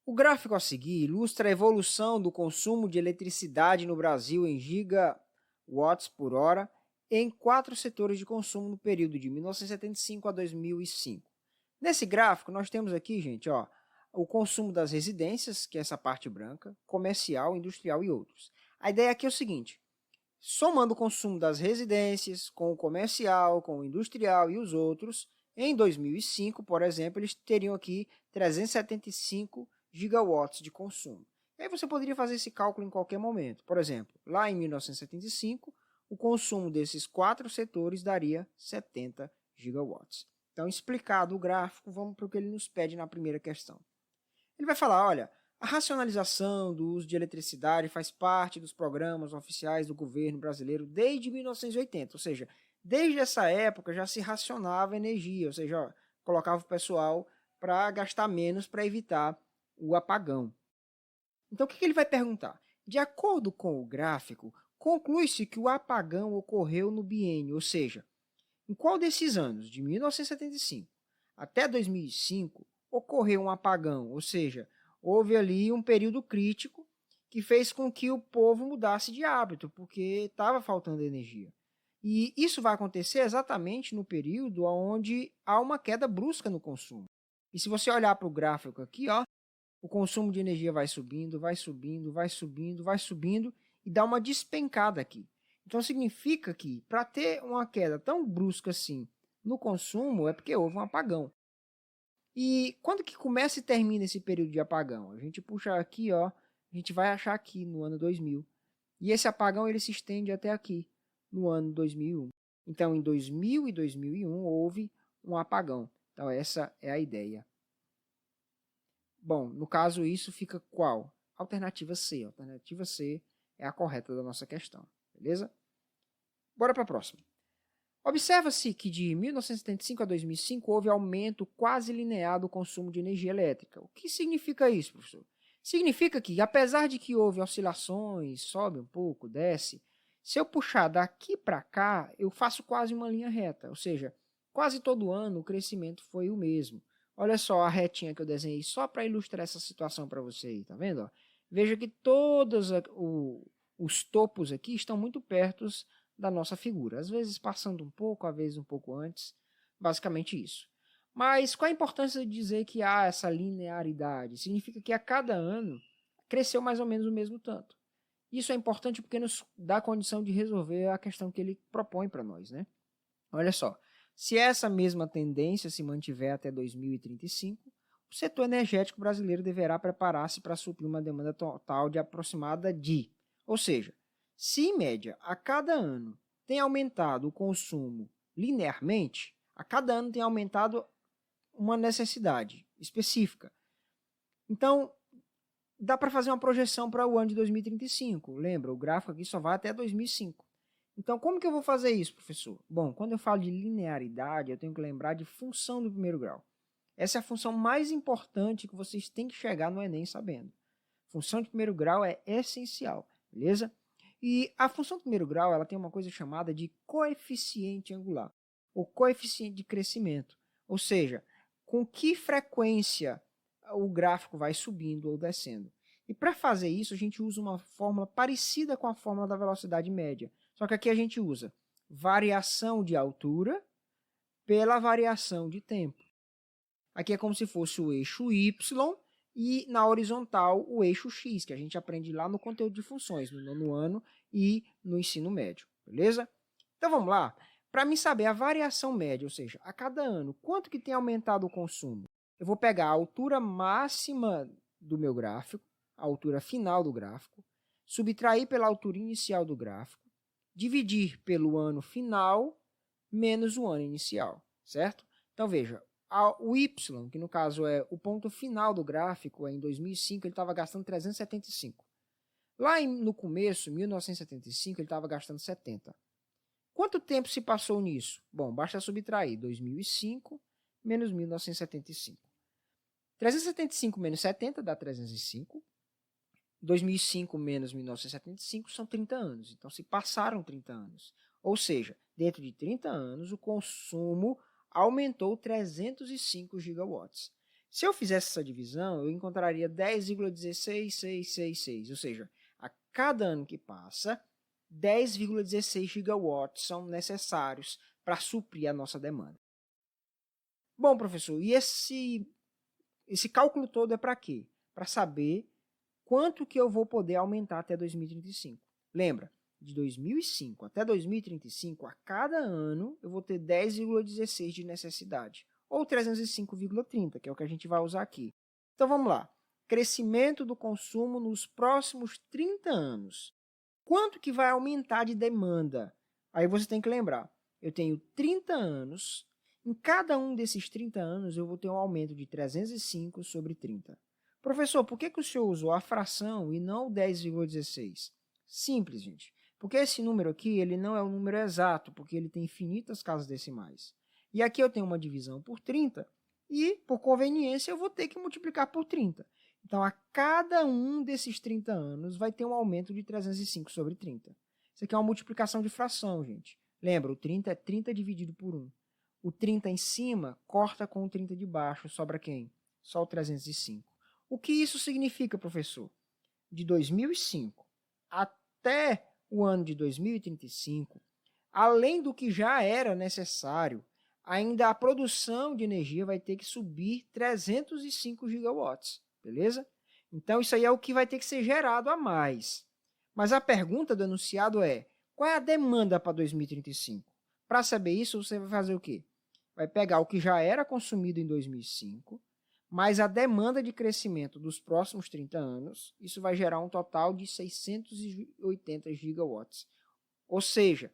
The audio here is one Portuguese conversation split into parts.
O gráfico a seguir ilustra a evolução do consumo de eletricidade no Brasil em gigawatts por hora em 4 setores de consumo no período de 1975 a 2005. Nesse gráfico, nós temos aqui, gente, ó, o consumo das residências, que é essa parte branca, comercial, industrial e outros. A ideia aqui é o seguinte: somando o consumo das residências com o comercial, com o industrial e os outros, em 2005, por exemplo, eles teriam aqui 375 gigawatts de consumo. E aí você poderia fazer esse cálculo em qualquer momento. Por exemplo, lá em 1975, o consumo desses 4 setores daria 70 gigawatts. Então, explicado o gráfico, vamos para o que ele nos pede na primeira questão. Ele vai falar, olha, a racionalização do uso de eletricidade faz parte dos programas oficiais do governo brasileiro desde 1980, ou seja, desde essa época já se racionava energia, ou seja, ó, colocava o pessoal para gastar menos para evitar o apagão. Então, o que ele vai perguntar? De acordo com o gráfico, conclui-se que o apagão ocorreu no biênio, ou seja, em qual desses anos, de 1975 até 2005, ocorreu um apagão, ou seja, houve ali um período crítico que fez com que o povo mudasse de hábito, porque estava faltando energia. E isso vai acontecer exatamente no período onde há uma queda brusca no consumo. E se você olhar para o gráfico aqui, ó, o consumo de energia vai subindo, vai subindo, vai subindo, vai subindo e dá uma despencada aqui. Então significa que para ter uma queda tão brusca assim no consumo é porque houve um apagão. E quando que começa e termina esse período de apagão? A gente puxa aqui, ó, a gente vai achar aqui no ano 2000. E esse apagão ele se estende até aqui, no ano 2001. Então em 2000 e 2001 houve um apagão. Então essa é a ideia. Bom, no caso isso fica qual? Alternativa C. Alternativa C é a correta da nossa questão, beleza? Bora para a próxima. Observa-se que de 1975 a 2005 houve aumento quase linear do consumo de energia elétrica. O que significa isso, professor? Significa que, apesar de que houve oscilações, sobe um pouco, desce, se eu puxar daqui para cá, eu faço quase uma linha reta, ou seja, quase todo ano o crescimento foi o mesmo. Olha só a retinha que eu desenhei só para ilustrar essa situação para você aí, tá vendo? Veja que todos os topos aqui estão muito perto da nossa figura, às vezes passando um pouco, às vezes um pouco antes, basicamente isso. Mas qual a importância de dizer que há essa linearidade? Significa que a cada ano cresceu mais ou menos o mesmo tanto. Isso é importante porque nos dá a condição de resolver a questão que ele propõe para nós, né? Olha só, se essa mesma tendência se mantiver até 2035, o setor energético brasileiro deverá preparar-se para suprir uma demanda total de aproximada de, ou seja, se em média a cada ano tem aumentado o consumo linearmente, a cada ano tem aumentado uma necessidade específica. Então, dá para fazer uma projeção para o ano de 2035. Lembra, o gráfico aqui só vai até 2005. Então, como que eu vou fazer isso, professor? Bom, quando eu falo de linearidade, eu tenho que lembrar de função do primeiro grau. Essa é a função mais importante que vocês têm que chegar no Enem sabendo. Função de primeiro grau é essencial, beleza? E a função do primeiro grau ela tem uma coisa chamada de coeficiente angular, ou coeficiente de crescimento. Ou seja, com que frequência o gráfico vai subindo ou descendo. E para fazer isso, a gente usa uma fórmula parecida com a fórmula da velocidade média. Só que aqui a gente usa variação de altura pela variação de tempo. Aqui é como se fosse o eixo Y e na horizontal o eixo X, que a gente aprende lá no conteúdo de funções, no nono ano e no ensino médio, beleza? Então vamos lá. Para mim saber a variação média, ou seja, a cada ano, quanto que tem aumentado o consumo? Eu vou pegar a altura máxima do meu gráfico, a altura final do gráfico, subtrair pela altura inicial do gráfico, dividir pelo ano final menos o ano inicial, certo? Então veja, o Y, que no caso é o ponto final do gráfico, em 2005 ele estava gastando 375. Lá no começo, 1975, ele estava gastando 70. Quanto tempo se passou nisso? Bom, basta subtrair 2005 menos 1975. 375 menos 70 dá 305. 2005 menos 1975 são 30 anos. Então, se passaram 30 anos. Ou seja, dentro de 30 anos, o consumo aumentou 305 gigawatts. Se eu fizesse essa divisão, eu encontraria 10,16666, ou seja, a cada ano que passa, 10,16 gigawatts são necessários para suprir a nossa demanda. Bom, professor, e esse cálculo todo é para quê? Para saber quanto que eu vou poder aumentar até 2035. Lembra, de 2005 até 2035, a cada ano eu vou ter 10,16 de necessidade, ou 305,30, que é o que a gente vai usar aqui. Então vamos lá. Crescimento do consumo nos próximos 30 anos. Quanto que vai aumentar de demanda? Aí você tem que lembrar, eu tenho 30 anos, em cada um desses 30 anos eu vou ter um aumento de 305 sobre 30. Professor, por que o senhor usou a fração e não o 10,16? Simples, gente. Porque esse número aqui ele não é um número exato, porque ele tem infinitas casas decimais. E aqui eu tenho uma divisão por 30 e, por conveniência, eu vou ter que multiplicar por 30. Então, a cada um desses 30 anos vai ter um aumento de 305 sobre 30. Isso aqui é uma multiplicação de fração, gente. Lembra, o 30 é 30 dividido por 1. O 30 em cima corta com o 30 de baixo. Sobra quem? Só o 305. O que isso significa, professor? De 2005 até o ano de 2035, além do que já era necessário, ainda a produção de energia vai ter que subir 305 gigawatts, beleza? Então, isso aí é o que vai ter que ser gerado a mais. Mas a pergunta do enunciado é, qual é a demanda para 2035? Para saber isso, você vai fazer o quê? Vai pegar o que já era consumido em 2005, mais a demanda de crescimento dos próximos 30 anos, isso vai gerar um total de 680 gigawatts. Ou seja,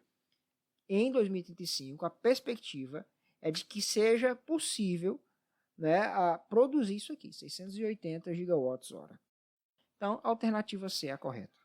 em 2035, a perspectiva é de que seja possível, né, produzir isso aqui, 680 gigawatts hora. Então, a alternativa C é a correta.